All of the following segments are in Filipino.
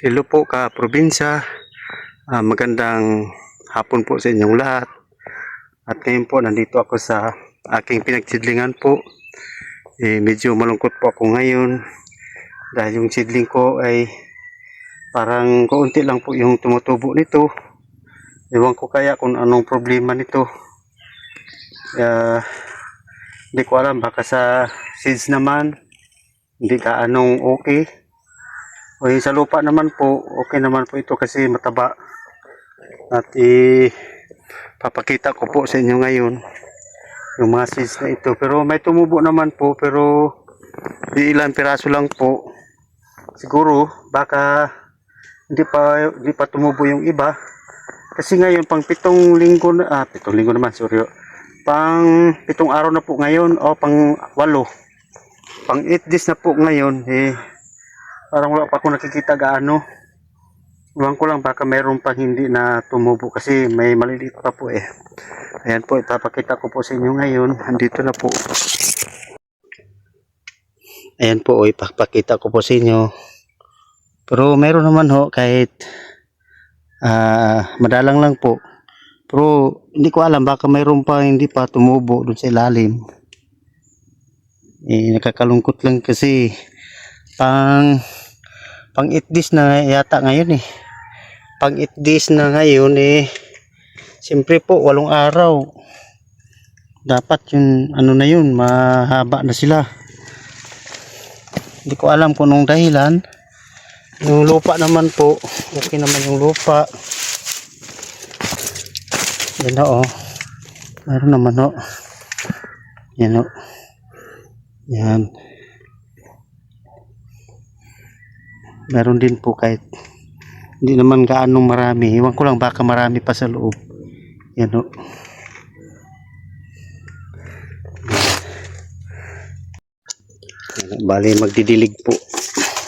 Hello po ka-probinsya, magandang hapon po sa inyong lahat. At ngayon po nandito ako sa aking pinagsidlingan po. Medyo malungkot po ako ngayon dahil yung sidling ko ay parang kaunti lang po yung tumutubo nito. Ewan ko kaya kung anong problema nito. Hindi ko alam, baka sa seeds naman hindi ka anong okay. O sa lupa naman po, okay naman po ito kasi mataba. At papakita ko po sa inyo ngayon yung mga seeds na ito. Pero may tumubo naman po, pero ilang piraso lang po. Siguro baka hindi pa tumubo yung iba. Kasi ngayon pang 7 linggo na, 7 linggo naman, sorry. Pang 7 araw na po ngayon o pang 8. Pang 8 days na po ngayon, parang wala pa ako nakikita gaano. Iwan ko lang, baka mayroon pang hindi na tumubo kasi may maliliit pa po . Ayan po, ipapakita ko po sa inyo ngayon. Andito na po. Ayan po, ipapakita ko po sa inyo. Pero mayroon naman ho, kahit madalang lang po. Pero hindi ko alam, baka mayroon pa hindi pa tumubo doon sa ilalim. Nakakalungkot lang kasi pang 8 days na yata ngayon . Pang 8 days na ngayon siyempre po 8 araw. Dapat yung ano na yun, mahaba na sila. Hindi ko alam kung anong dahilan. Yung lupa naman po, okay naman yung lupa. Yan o. Meron naman o. Yan o. Yan. Meron din po kahit hindi naman gaano marami. Iwan ko lang, baka marami pa sa loob. Yan o. Bali magdidilig po.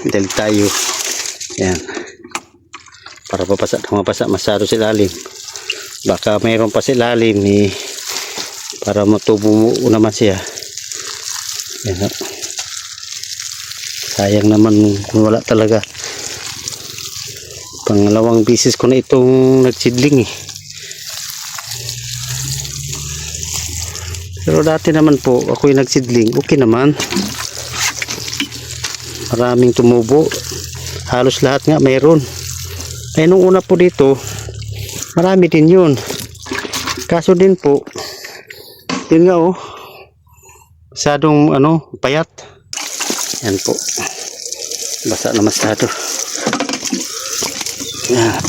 Dilig tayo. Yan. Para mapasa masyado sa ilalim. Baka mayroon pa sa ilalim para matubo naman siya. Yan o. Sayang naman kung wala talaga. Pangalawang bisis ko na itong nagsidling . Pero dati naman po ako yung nagsidling, okay naman. Maraming tumubo. Halos lahat nga mayroon. Ay nung una po dito, marami din yun. Kaso din po, yun nga masyadong payat. Yan po. Basa na masyado. Yan.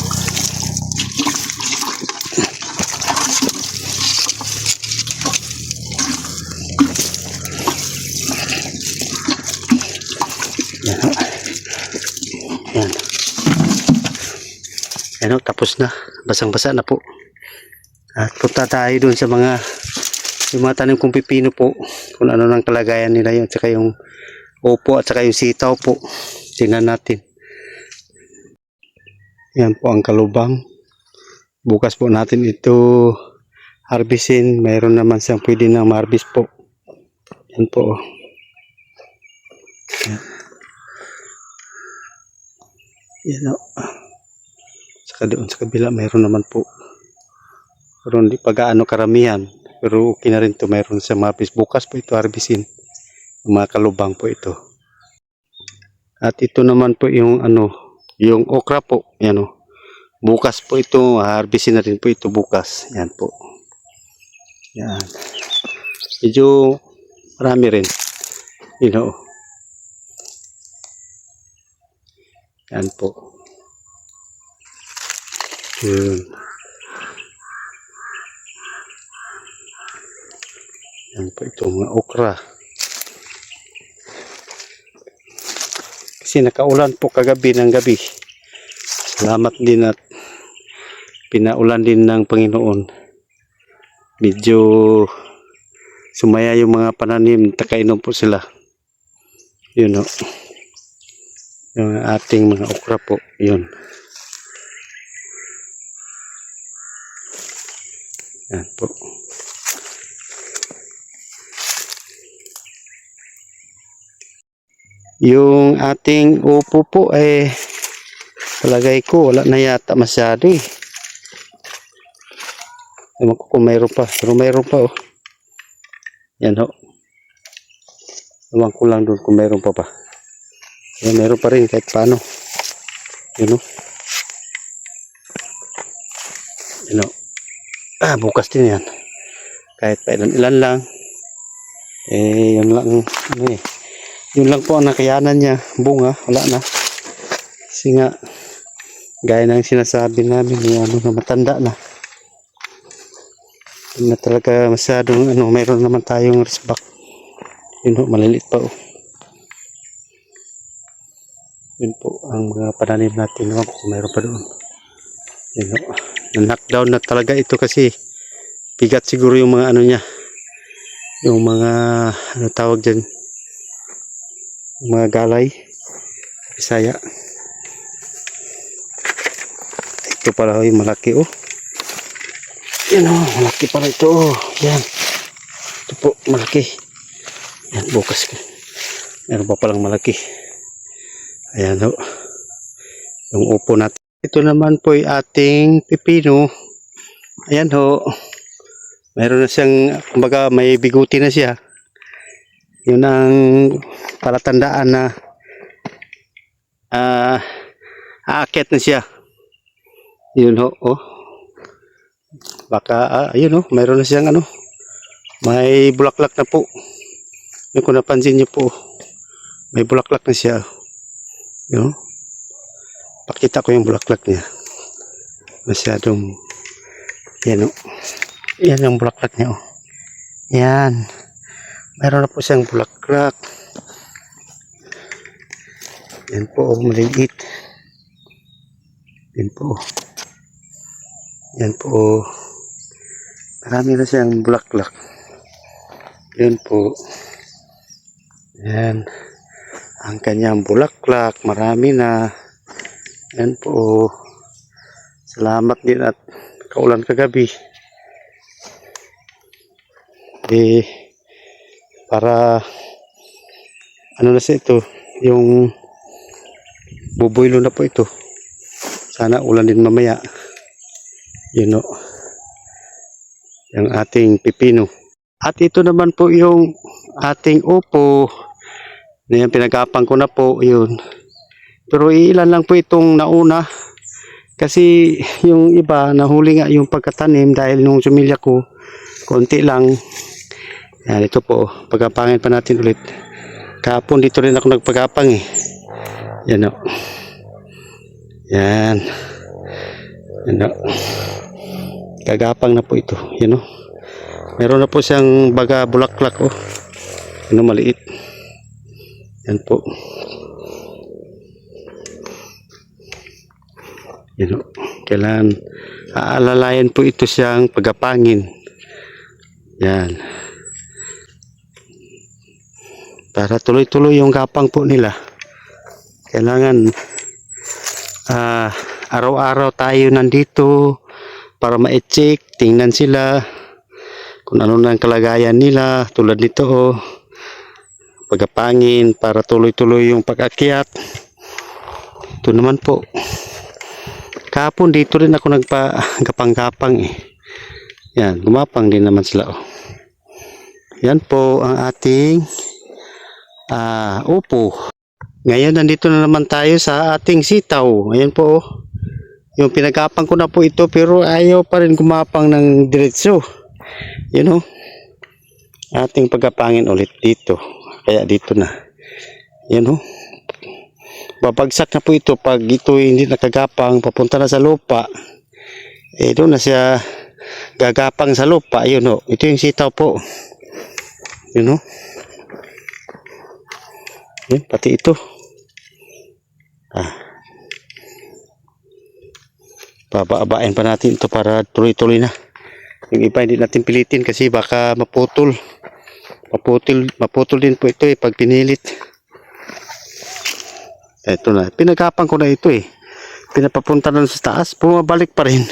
Yan. Yan. Tapos na. Basang-basa na po. At punta tayo dun sa yung mga tanim kong pipino po. Kung ano nang kalagayan nila yun. At saka yung opo at saka yung sitaw po. Tingnan natin. Yan po ang kalubang. Bukas po natin ito harvestin. Mayroon naman siyang pwede na ma-harvest po. Yan po. Yan. Yan o. Saka doon sa kabila mayroon naman po. Pero hindi pa gaano karamihan. Pero okay na rin ito. Mayroon siyang ma-harvest. Bukas po ito harvestin. Yung mga kalubang po ito. At ito naman po yung yung okra po. Yan o. Bukas po ito, harvestin na rin po ito bukas. Yan po. Yan. Medyo marami rin. Yan po. Yun. Yan po ito mga okra. Kasi nakaulan po kagabi ng gabi. Salamat din at pinaulan din ng Panginoon. Medyo sumaya yung mga pananim, takainom po sila. Yun o. Yung ating mga okra po. Yun. Yan po. Yung ating upo po Palagay ko, wala na yata masyado eh. Ewan ko kung mayroon pa. Pero mayroon pa oh. Yan ho. Ewan ko lang doon kung mayroon pa pa. Yan, mayroon pa rin kahit paano. Yun o. Yun o. Bukas din yan. Kahit pa ilan lang. Yun lang. Ano eh. Yun lang po ang nakayanan niya. Bunga. Wala na. Kasi nga, gaya ng sinasabi namin, na matanda na. Hindi na talaga masyadong, mayroon naman tayong risbak. Yun o, maliliit pa o. Yun po ang mga pananim natin. Naman kung mayroon pa doon. Yun o. Na-knockdown na talaga ito kasi bigat siguro yung mga niya. Yung mga, tawag dyan. Yung mga galay. Bisaya. Ito pala yung malaki oh. Yan oh, malaki pala ito oh. Yan. Ito po, malaki. Yan, bukas. Meron pa palang malaki. Ayan ho. Yung upo natin. Ito naman po ay ating pipino. Ayan ho. Meron na siyang, kumbaga may biguti na siya. Yun ang palatandaan na aakyat na siya. Yun ho. Oh. Baka, ayun ho. Meron na siyang may bulaklak na po. Yung kung napansin niyo po. May bulaklak na siya. Yun. Pakita ko yung bulaklak niya. Masyadong yan o. Yan yung bulaklak niya o. Yan. Mayroon na po siyang bulaklak. Yan po o. Maliliit. Yan po o. Yan po o. Marami na siyang bulaklak. Yan po. Yan. Ang kanyang bulaklak. Marami na. Yan po. Salamat din at kaulan kagabi. Para na siya ito. Yung bubuylo na po ito. Sana ulan din mamaya. Yun o. Yung ating pipino. At ito naman po yung ating upo. Yan, pinagapang ko na po. Yun. Pero ilan lang po itong nauna. Kasi yung iba, nahuli nga yung pagkatanim dahil nung sumilya ko, konti lang. Yan, ito po. Pagapangin pa natin ulit. Kahapon dito rin ako nagpagapang eh. Yan o. Yan. Yan o. Kagapang na po ito. Yan o. Meron na po siyang baga bulaklak o. Yan o, maliit. Yan po. Yan o. Kailangan aalalayan po ito siyang pagapangin. Yan. Para tuloy-tuloy yung gapang po nila. Kailangan araw-araw tayo nandito para ma-check, tingnan sila kung ano na ang kalagayan nila tulad nito oh. Pagapangin para tuloy-tuloy yung pag-akyat. Ito naman po. Kahapon dito rin ako nagpagapang-gapang eh. Yan, gumapang din naman sila oh. Yan po ang ating upo. Ngayon nandito na naman tayo sa ating sitaw. Ayan po oh. Yung pinagapang ko na po ito pero ayaw pa rin gumapang ng diretso. Yun oh. Ating pagapangin ulit dito. Kaya dito na. Yan oh. Babagsak na po ito pag ito hindi nakagapang papunta na sa lupa. Doon na siya gagapang sa lupa. Yun oh. Ito yung sitaw po. Yun oh. Yan, pati ito. Babaabain pa natin ito para tuloy-tuloy na. Yung iba hindi natin pilitin kasi baka maputol. Maputol din po ito pag pinilit. Ito na. Pinagapang ko na ito eh. Pinapapunta na sa taas. Bumabalik pa rin.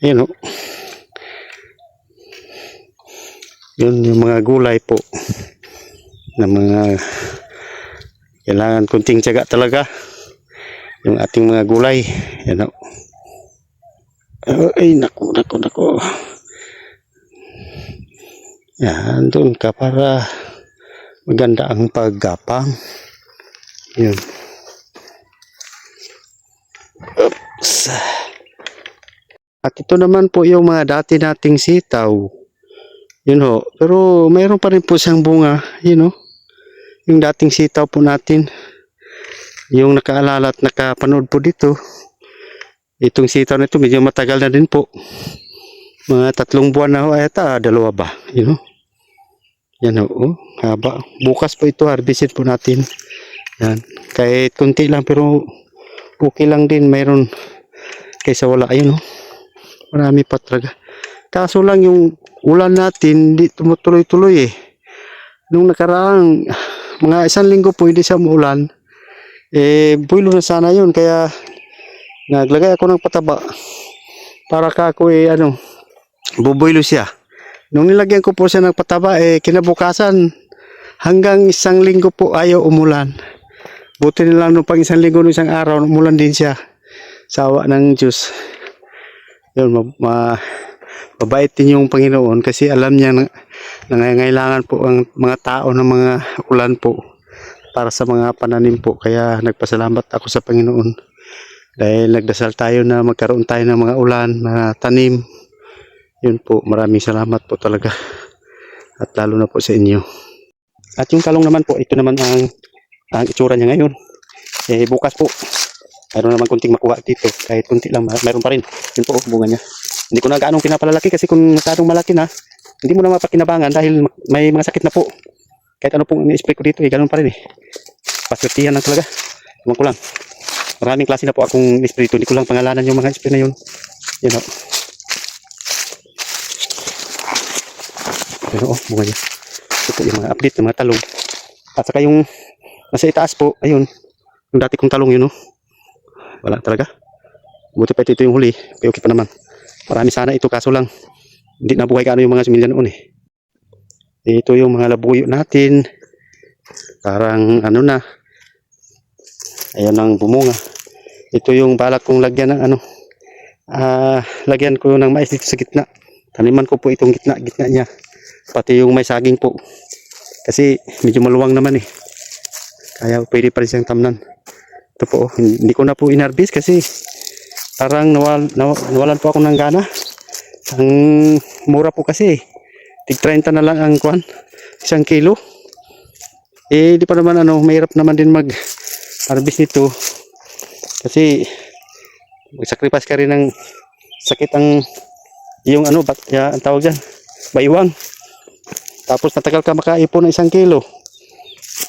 Ayan o. Yun yung mga gulay po. Na mga kailangan kunting tiyaga talaga. yung ating mga gulay. Yan o. Ay, naku. Yan, doon ka para maganda ang paggapang. Yun. Oops. At ito naman po yung mga dati nating sitaw. Yun ho. Pero mayroon pa rin po siyang bunga. Yun ho. Yung dating sitaw po natin. Yung nakaalala at nakapanood po dito. Itong sitaw na ito medyo matagal na din po. Mga 3 buwan na ho. Ay ata, 2 ba? Yun ho. Yan ho. Oh, haba. Bukas po ito. Harvestin po natin. Yan. Kahit kunti lang pero okay lang din. Mayroon kaysa wala. Ayun ho. Marami pa talaga. Kaso lang yung ulan natin hindi tumutuloy-tuloy eh. Nung nakaraang mga 1 linggo po hindi siya muulan. Buwilo na sana yun. Kaya naglagay ako ng pataba. Para ka ako bubuilo siya. Nung nilagyan ko po siya ng pataba kinabukasan hanggang 1 linggo po ayaw umulan. Buti na lang nung pang 1 linggo nung isang araw umulan din siya. Sawa ng Diyos. Yun, mabait din yung Panginoon kasi alam niya na nangangailangan po ang mga tao ng mga ulan po para sa mga pananim po. Kaya nagpasalamat ako sa Panginoon dahil nagdasal tayo na magkaroon tayo ng mga ulan, mga tanim. Yun po, maraming salamat po talaga at lalo na po sa inyo. At yung talong naman po, ito naman ang itsura niya ngayon. Bukas po mayroon naman kunting makuha dito. Kahit kunti lang, mayroon pa rin. Yun po, bunga niya. Hindi ko na gaanong pinapalalaki kasi kung masyadong malaki na, hindi mo na mapakinabangan dahil may mga sakit na po. Kahit ano pong ini-spray ko dito, ganoon pa rin eh. Paswertihan lang talaga. Ewan ko lang. Maraming klase na po akong ini-spray dito. Hindi ko lang pangalanan yung mga spray na yun. Yun o. Pero bunga niya. Ito po yung mga update ng mga talong. At saka yung nasa itaas po, ayun. Yung dati kong talong yun o. Wala talaga. Buti pa ito yung huli. Okay pa naman. Marami sana ito kaso lang hindi nabuhay kaano yung mga similya noon eh. Ito yung mga labuyo natin. Parang na. Ayan ang bumunga. Ito yung balak kong lagyan ng lagyan ko ng mais dito sa gitna. Taniman ko po itong gitna niya. Pati yung may saging po. Kasi medyo maluwang naman eh. Kaya pwede pa rin siyang tamnan. Ito po, hindi ko na po inarbis kasi parang nawalan po ako ng gana. Ang mura po kasi tig 30 na lang ang 1 kilo. Di pa naman mahirap naman din mag harvest nito. Kasi mag-sacrifice ka rin ng sakit ang yung ang tawag dyan, baywang. Tapos natagal ka makaipon ng 1 kilo.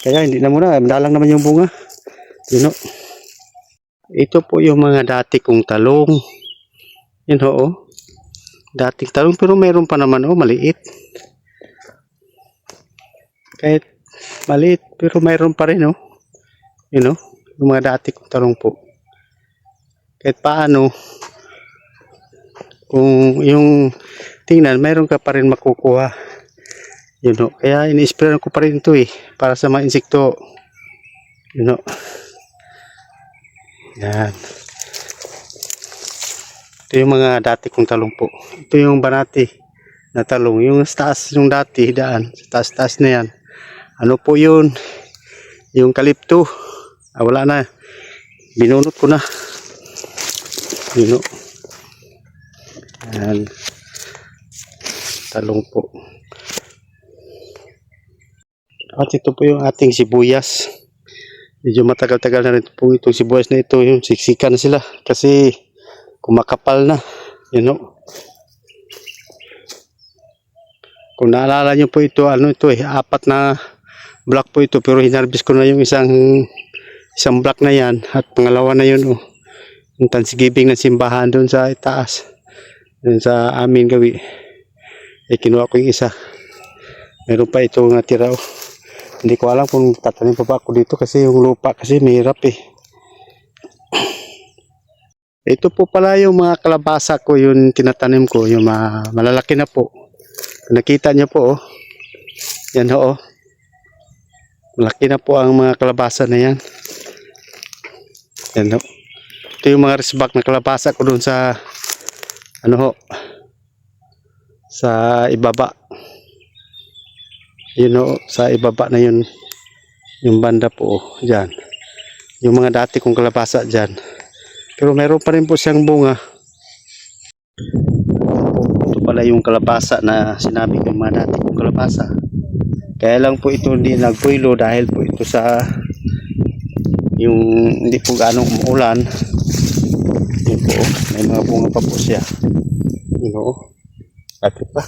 Kaya hindi na muna, madalang naman yung bunga. You know. Ito po yung mga dati kong talong. Yun ho. Dating talong pero mayroon pa naman maliit. Kahit maliit pero mayroon pa rin you know, yung mga dati kong talong po. Kahit paano kung yung tingnan mayroon ka pa rin makukuha. You know, kaya ini-spray ko pa rin ito para sa mga insekto. You know. Yan. Ito yung mga dati kong talong po. Ito yung banati na talong. Yung taas yung dati daan. Taas-taas na yan. Ano po yun? Yung kalipto. Wala na. Binunot ko na. Yun o. Yan. Talong po. At ito po yung ating sibuyas. Medyo matagal-tagal na rin po itong sibuyas na ito. Yung siksikan na sila. Kasi kumakapal na. You know. Kung naalala nyo po ito, 4 na block po ito. Pero hinarbis ko na yung isang block na yan. At pangalawa na yun. Yung Thanksgiving na simbahan doon sa itaas. Doon sa amin gawi. Kinuha ko yung isa. Meron pa ito nga tira. Hindi ko alam kung tatanim pa ba ako dito kasi yung lupa kasi mahirap Ito po pala yung mga kalabasa ko, yung tinatanim ko, yung malalaki na po. Nakita niyo po Yan malaki na po ang mga kalabasa na yan. Yan Ito yung mga risbak na kalabasa ko doon sa ano ho, sa ibaba. Yun ho, sa ibaba na yun, yung banda po, dyan. Yung mga dati kong kalabasa dyan. Pero meron pa rin po siyang bunga. Ito pala yung kalabasa na sinabi ko, mga dati kong kalabasa. Kaya lang po ito hindi nagpuilo dahil po ito sa yung hindi po ganong umuulan. Yun po, may mga bunga pa po siya. Yun po, laki pa.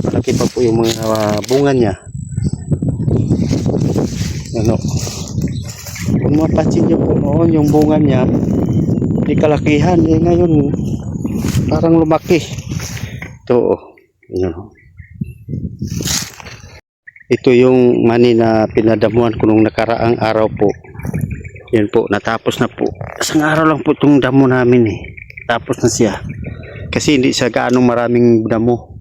Malaki pa po yung mga bunga niya. Ano, kung mapapansin nyo po noon yung bunga niya hindi kalakihan, ngayon parang lumaki. Ito, yun. Ito yung mani na pinadamuhan ko nung nakaraang araw po. Yan po, natapos na po. Isang araw lang po itong damo namin Tapos na siya. Kasi hindi siya gaanong maraming damo.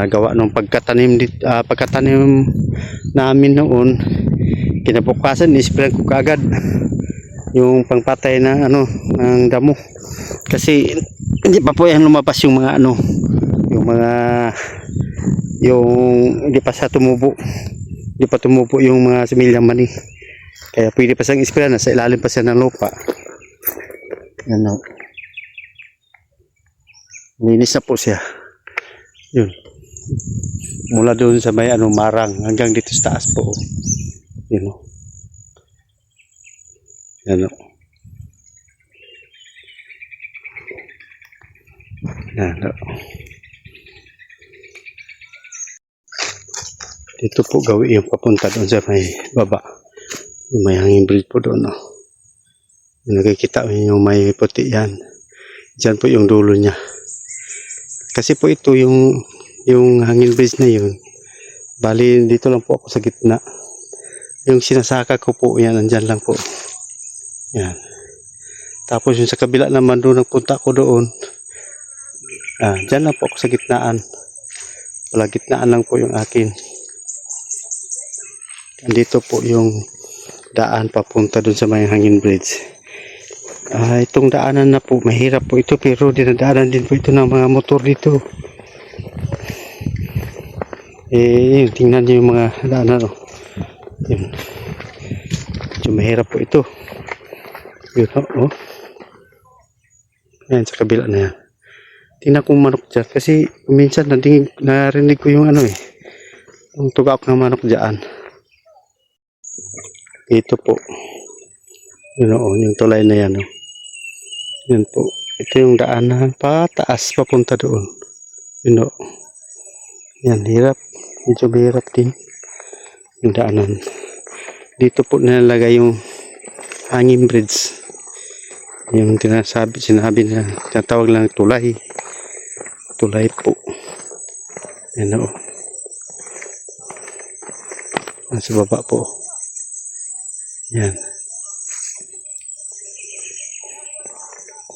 Gawa nung pagkatanim namin noon, kinabukasan isprayan ko kaagad yung pangpatay na ng damo. Kasi hindi pa po yan lumabas yung mga yung hindi pa sa tumubo. Hindi pa tumubo yung mga similyang mani. Kaya pwede pa siyang isprayan, nasa ilalim pa siya ng lupa. Linis na po siya. Yun. Mula doon sa may marang hanggang dito sa taas po. Yun. Yan. Dito po gawin yung papunta doon sa may baba. Yung may hanging bridge po doon. Nakikita mo yung may puti yan. Diyan po yung dulo niya. Kasi po ito yung hanging bridge na yun. Bali dito lang po ako sa gitna. Yung sinasaka ko po yan, andyan lang po. Yan. Tapos yung sa kabila naman doon nagpunta ko doon. Diyan lang po ako sa gitnaan. Wala, gitnaan lang po yung akin. Andito po yung daan papunta doon sa may hanging bridge. Itong daanan na po, mahirap po ito pero dinadaanan din po ito ng mga motor dito. Yun, tingnan niyo yung mga daanan. Yun. Medyo mahirap po ito. Yun, Ayan, sa kabila na yan. Tingnan kong manok dyan kasi minsan narinig ko yung yung tugak ng manok dyan. Ito po. Yun yung tulay na yan. Yan po. Ito yung daanan pataas papunta doon. Yun Yan, hirap. Medyo hirap din. Yung daanan. Dito po nilalagay yung hanging bridge. Yung sinabi na tinatawag lang tulay. Tulay po. Yan nasa baba po. Yan.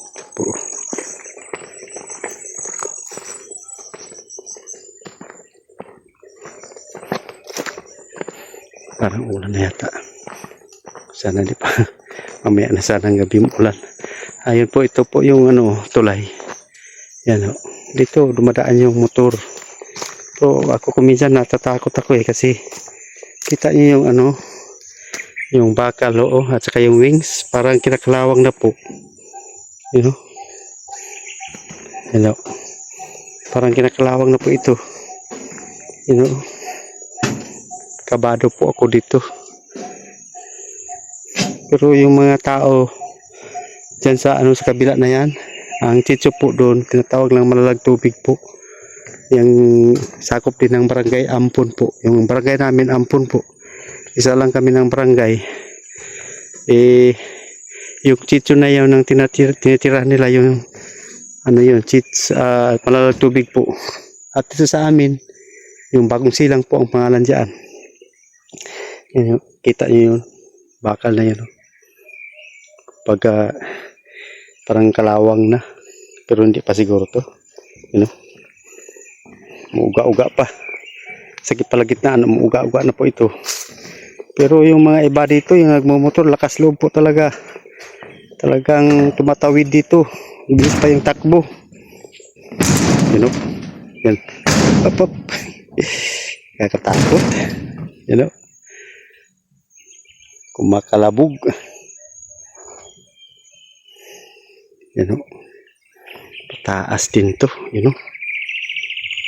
Ito po. Parang ulan na yata. Sana di pa. Mamaya na sana ng gabi ulan. Ayun po, ito po yung tulay. Yan dito dumadaan yung motor. So ako kuminsan natatakot ako kasi kita niyo yung yung bakal at saka yung wings parang kinakalawang na po. Parang kinakalawang na po ito. Kabado po ako dito. Pero yung mga tao dyan sa sa kabila na yan, ang Chicho po doon, tinatawag lang Malalag Tubig po. Yung sakop din ng barangay Ampon po. Yung barangay namin Ampon po. Isa lang kami ng barangay. Yung Chicho na yun, ang tinitira nila yung Malalag Tubig po. At ito sa amin, yung Bagong Silang po ang pangalan dyan. Kita nyo yun, bakal na yun. Pagka parang kalawang na, pero hindi pa siguro to. Muuga-uga pa. Sa palagitnaan, muuga-uga na po ito. Pero yung mga iba dito, yung nagmumotor, lakas loob po talaga. Talagang tumatawid dito. Bilis pa yung takbo. You know? Yan. Up, up. Kakatakot. You know? Kumakalabog. You know? Taas din to. You know?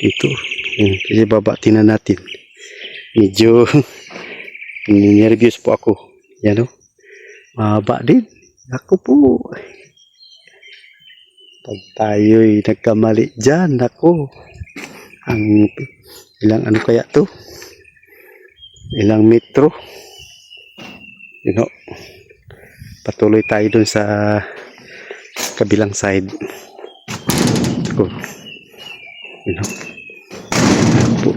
Dito. Kasi babatin na natin. Medyo nervous po ako. You know? Mahaba din. Ako po. Pag tayo'y nagkamali dyan, ako. Ang ilang ano kaya to? Ilang metro. You know, patuloy tayo dun sa kabilang side. Ako. You know. Ako.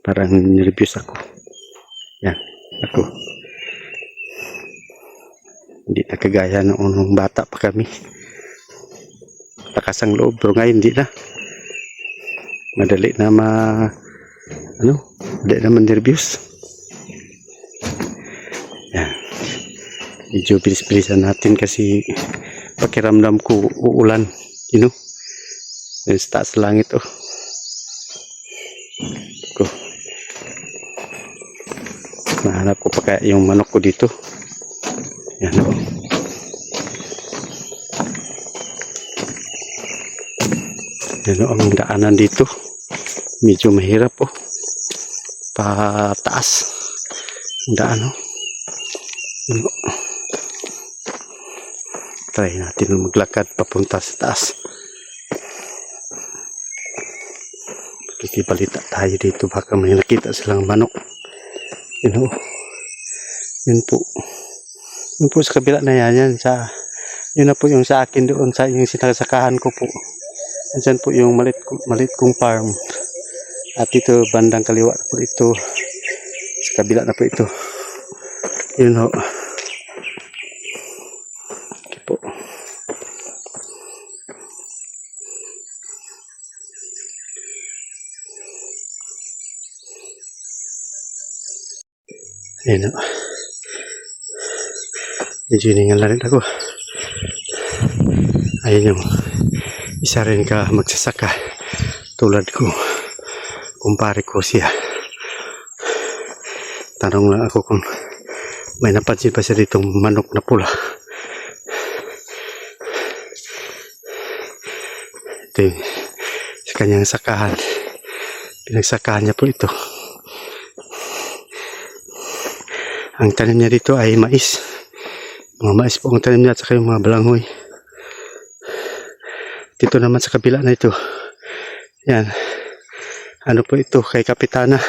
Parang nervous ako. Yan. Ako. Hindi na kagaya noong bata pa kami. Lakas ang loob, pero ngayon hindi na. Madali na hindi naman nervous. Yan. Medyo bilis-bilisan natin kasi pakiramdam ko uulan. You know? Yung sa taas langit oh. Ko. Mahanap ko pa kaya yung manok ko dito. Yan o. Yan o ang daanan dito. Medyo mahirap o. Pataas. Ang daan o. Yan o. Try natin maglakad papunta sa taas. Pakikibalita tayo dito. Baka may nakita silang manok. Yan o. Yun po. Yun po sa kabila na yan yun na po yung sa akin doon sa yung sinasakahan ko po. Diyan po yung malit kong farm. At ito bandang kaliwa na po ito. Sa kabila na po ito. Yun ho. Okay po. Yun ho. Medyo hiningal na rin ako. Ayun yung isa rin ka magsasaka tulad ko. Kumpare ko siya. Tanong lang ako kung may napansin pa siya ditong manok na pula. Ito yung sa kanyang sakahan. Pinagsakahan niya po ito. Ang tanim niya dito ay mais. Mga mais po ang tanim niya at saka yung mga balanghoy. Dito naman sa kabila na ito. Yan. Ano po ito kay Kapitana.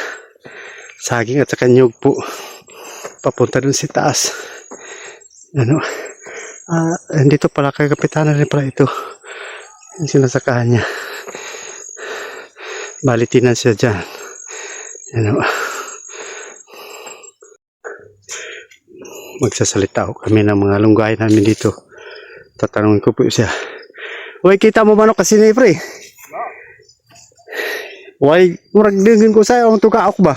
Saging at saka nyug po. Papunta dun sa taas. Ano. Dito pala kay Kapitana rin pala ito. Yung sinasakahan niya. Balitinan siya dyan. Ano. Magsasalita ko kami ng mga lunggay namin dito. Tatanungin ko po siya. Uy, kita mo manok kasi ni pre? Uy, murag dingin ko sa'yo ang tukaok ba?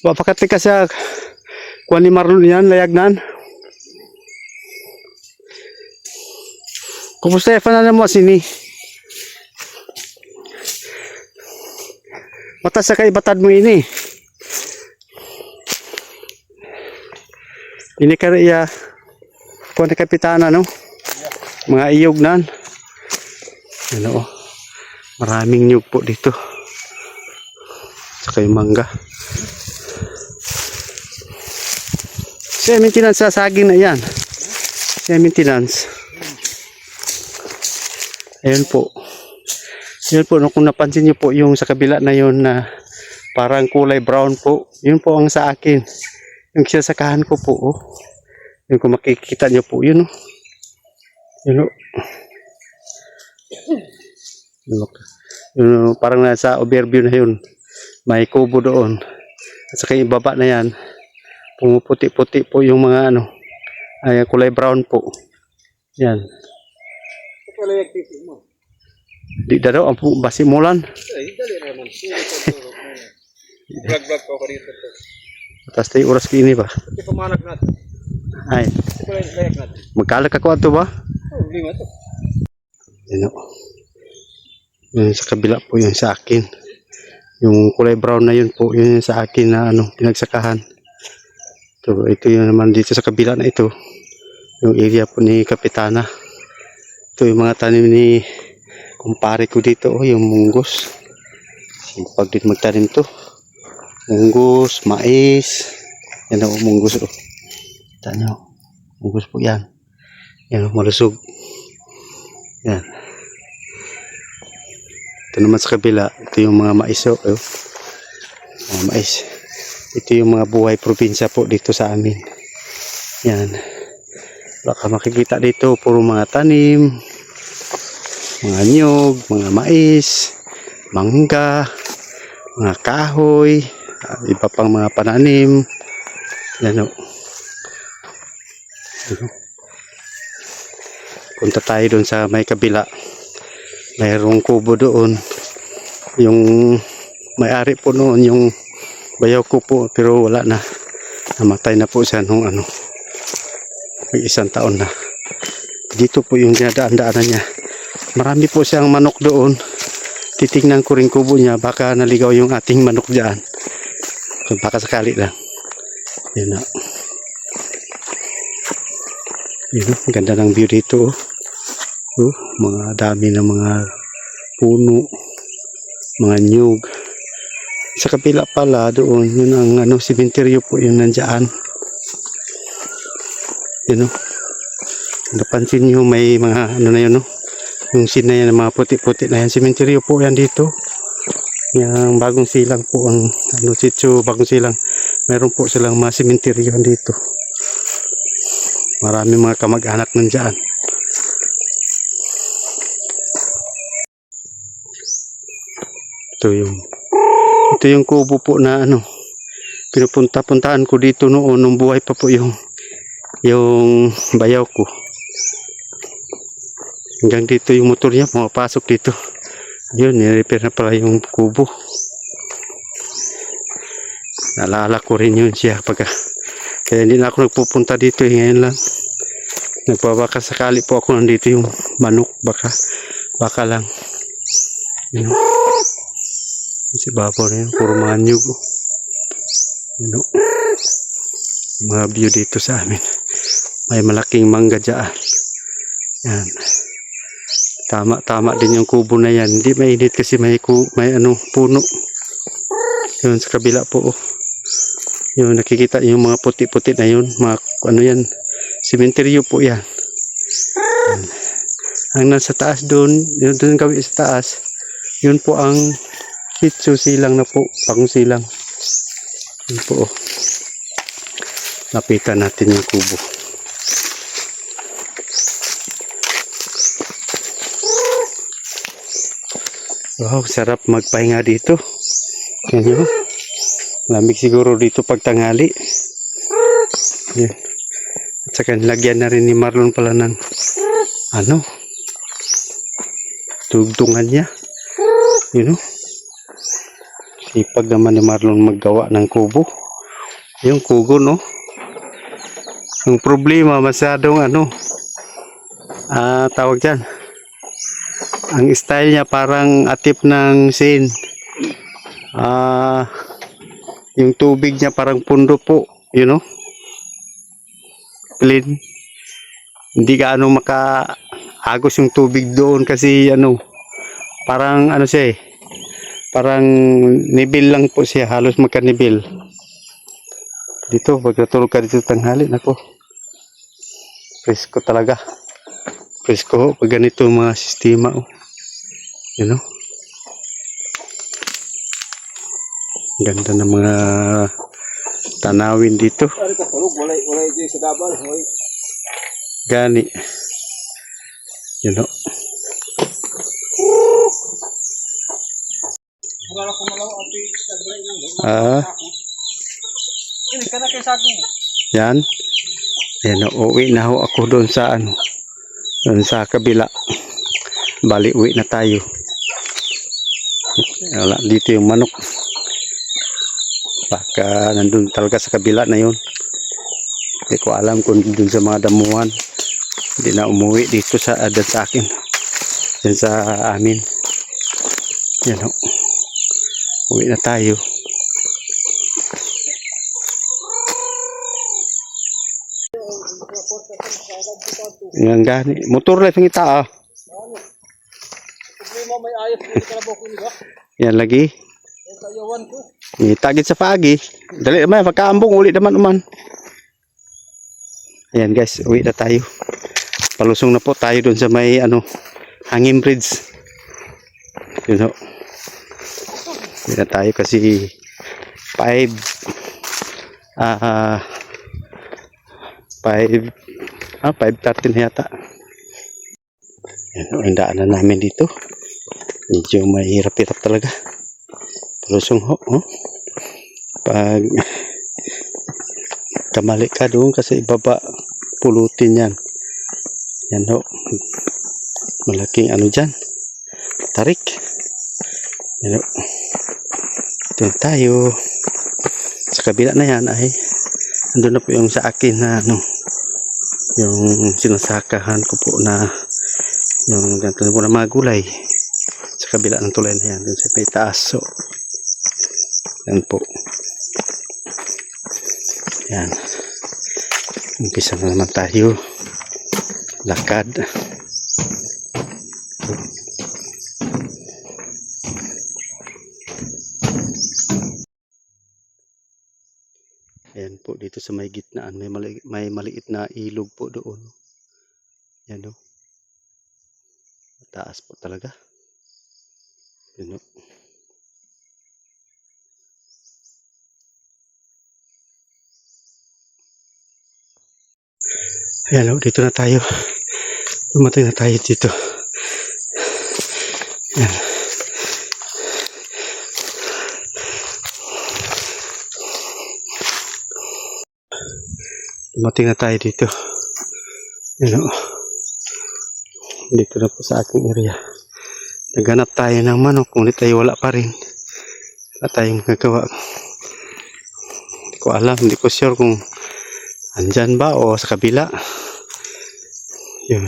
Wapakati ka siya kuha ni Marlon yan, layagnan. Kumusta na mo sini? Mata sa kay batad mo ini. Ini kaya kuha ni Kapitana no? Mga iyog nan. Ano, maraming nyug po dito. Saka yung mangga. Siya maintenance sa saging na yan. Siya maintenance. Ayun po. Yun po, kung napansin nyo po yung sa kabila na yun na parang kulay brown po. Yun po ang sa akin. Yung sinasakahan ko po. Oh. Yung kung makikita nyo po yun. Oh. Yun oh. Yun, parang nasa overview na yun. May kubo doon. At saka yung baba na yan. Pumuputi-puti po yung mga ano. Ay, kulay brown po. Yan. Di daw ang basimulan. Vlog-vlog ko dito. Tapos tayo oras ko ini ba? Ito pamanak natin. Ay, Ito layak natin. magkalak ako ato ba? Oh, 5 to. Yan o. Yung sa kabila po yung sa akin. Yung kulay brown na yun po, yun yung sa akin na ano, pinagsakahan. Ito yung naman dito sa kabila na ito. Yung area po ni Kapitana. Ito yung mga tanim ni kumpare ko dito. Oh, yung munggos. Pag din magtanim to. Munggos, mais. Yan o, munggos o. Tanyo. Munggos po yan. Yan o, malusog. Yan. Ito naman sa kabila, ito yung mga mais o. Mga mais. Ito yung mga buhay probinsya po dito sa amin. Yan. Baka makikita dito, puro mga tanim, mga nyug, mga mais, mangga, mga kahoy, iba pang mga pananim. Yan o. Punta tayo doon sa may kabila. Mayroong kubo doon. Yung may-ari po noon, yung bayaw ko po, pero wala na. Namatay na po siya nung ano, may 1 taon na. Dito po yung dinadaan-daanan niya. Marami po siyang manok doon. Titingnan ko rin kubo niya, baka naligaw yung ating manok dyan. So, baka sakali lang. Yun na. Yun, ganda ng view dito. Mga dami ng mga puno, mga nyug. Sa kapila pala doon, yun ang ano, simenteryo po yun nandiyan. Yun o. Napansin nyo may mga ano na yun o. Yung sin na yan, mga puti-puti na yan. Simenteryo po yan dito. Yung bagong silang po ang ano, sitio bagong silang. Meron po silang mga simenteryo dito. Marami mga kamag-anak nandiyan. Ito yung kubo po na ano, pinupunta-puntaan ko dito noon nung buhay pa po yung bayaw ko. Hanggang dito yung motor niya pumapasok dito. Yun, nirepair na pala yung kubo. Naalala ko rin yun siya kaya hindi na ako nagpupunta dito ngayon lang. Nagpabaka sakali po ako nandito yung manok, baka lang. You know? Si babaw na yun, puro mga nyug. You know? Mga view dito sa amin. May malaking mangga dyan. Yan. Tama din yung kubo na yan. Hindi mainit kasi may ano, puno. Yun sa kabila po. Yung nakikita yung mga puti-puti na yun. Mga ano yan. Simenteryo po yan. Yan. Ang nasa taas doon, yun doon kami sa taas. Yun po ang kitso silang na po, bagong silang. Yun po. Lapitan natin yung kubo. Wow, sarap magpahinga dito. Yan yun. Lamig siguro dito pag tanghali. Yan. At saka lagyan na rin ni Marlon pala ng ano, tugtungan niya. You know? Sipag naman ni Marlon maggawa ng kubo. Yung kugo, no? Yung problema, masyadong ano, tawag dyan. Ang style niya parang atip ng sin. Yung tubig niya parang pundo po, you know? Clean. Hindi gaano makaagos yung tubig doon kasi ano, parang ano siya eh. Parang nibil lang po siya, halos magka-nibil. Dito, pag natulog ka dito tanghali, nako. Presko talaga. Presko pag ganito mga sistema. Oh. You know? Ganda ng mga tanawin dito. Gani. You know? Yan. Yan, uwi na ho ako doon sa ano. Doon sa kabila. Bali, uwi na tayo. Wala, dito yung manok. Baka nandun talaga sa kabila na yun. Hindi ko alam kung dun sa mga damuhan. Hindi na umuwi dito sa dyan sa akin. Dyan sa amin. Yan o. Uwi na tayo. Yan gani. Motor lang yung ita ah. Problema may ayos dito ka na ba ko niya? Yan lagi. Sayawan ko. Tagit sa pagi. Dali naman, pagkaambong, uli naman naman. Ayan guys, uwi na tayo. Palusong na po tayo doon sa may hanging bridge. Yun o. Uwi na tayo kasi 5:13 na yata. Yan o, yung daanan namin dito. Medyo mahirap-hirap talaga. Palusong ho. Oh. Pag kamali ka doon kasi ibaba pulutin yan. Yan ho. Malaking dyan. Tarik. Yan ho. Doon tayo. Sa kabila na yan ay andun na po yung sa akin na yung sinasakahan ko po na yung ganito na po na mga gulay. Sa kabila ng tulay na yan. Doon sa may taas. So, yan po. Yan. Umpisa na naman tayo. Lakad. Ayan po dito sa may gitnaan. May maliit na ilog po doon. Yan o. Mataas po talaga. Yan o. Ayan o, dito na tayo. Dumating na tayo dito. Ayan. Dumating na tayo dito. Ayan o. Dito na po sa aking area. Naghanap tayo ng manok. Ngunit tayo wala pa rin. Wala tayong magagawa. Hindi ko alam. Hindi ko sure kung andyan ba o sa kabila. Yun.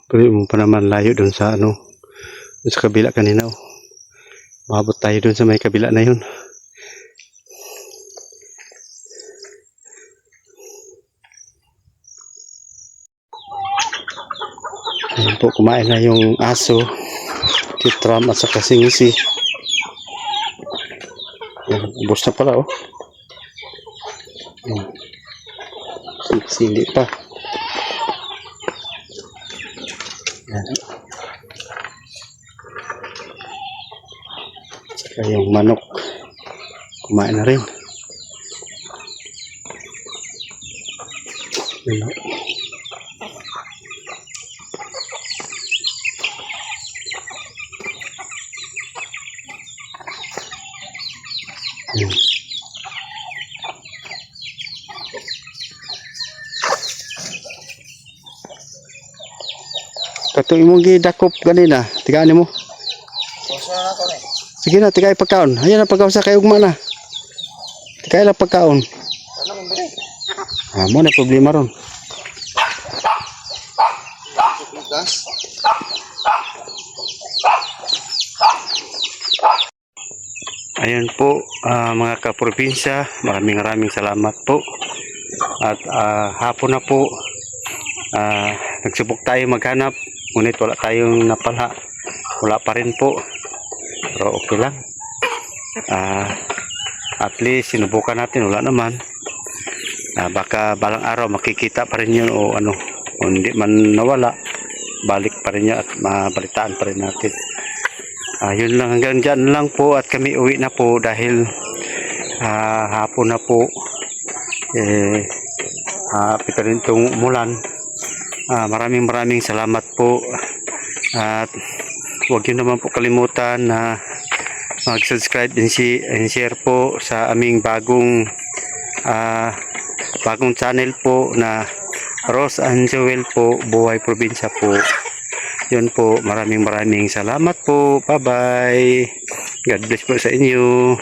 Pero mo pa naman layo dun sa dun sa kabila kanina. Maabot tayo dun sa may kabila na yun. Ayan po, kumain na yung aso, titram at saka singisi. Ayan, ubos na pala oh. Ayan. Sili pa. Ayan. Saka yung manok, kumain na rin. Ayan. Ayan. Kato imong gidakop ganina, tigaan mo. Sige na, tigay pagkaon. Ayan na pagkaon sa kay ugma na. Tigay lang pagkaon. Mo na problema ron. Ayan po mga kaprobinsya, maraming salamat po. At hapon na po nagsubok tayo maghanap, ngunit wala tayong napala. Wala pa rin po. Pero okay lang. At least sinubukan natin, wala naman. Baka balang araw makikita pa rin yun o kung hindi man nawala, balik pa rin yun at mabalitaan pa rin natin. Yun lang, hanggang dyan lang po at kami uwi na po dahil hapon na po. Pita rin itong umulan. Maraming salamat po at huwag nyo naman po kalimutan na mag-subscribe and share po sa aming bagong channel po na Rose and Joel po, Buhay Probinsya po. Yun po, maraming salamat po. Bye-bye. God bless po sa inyo.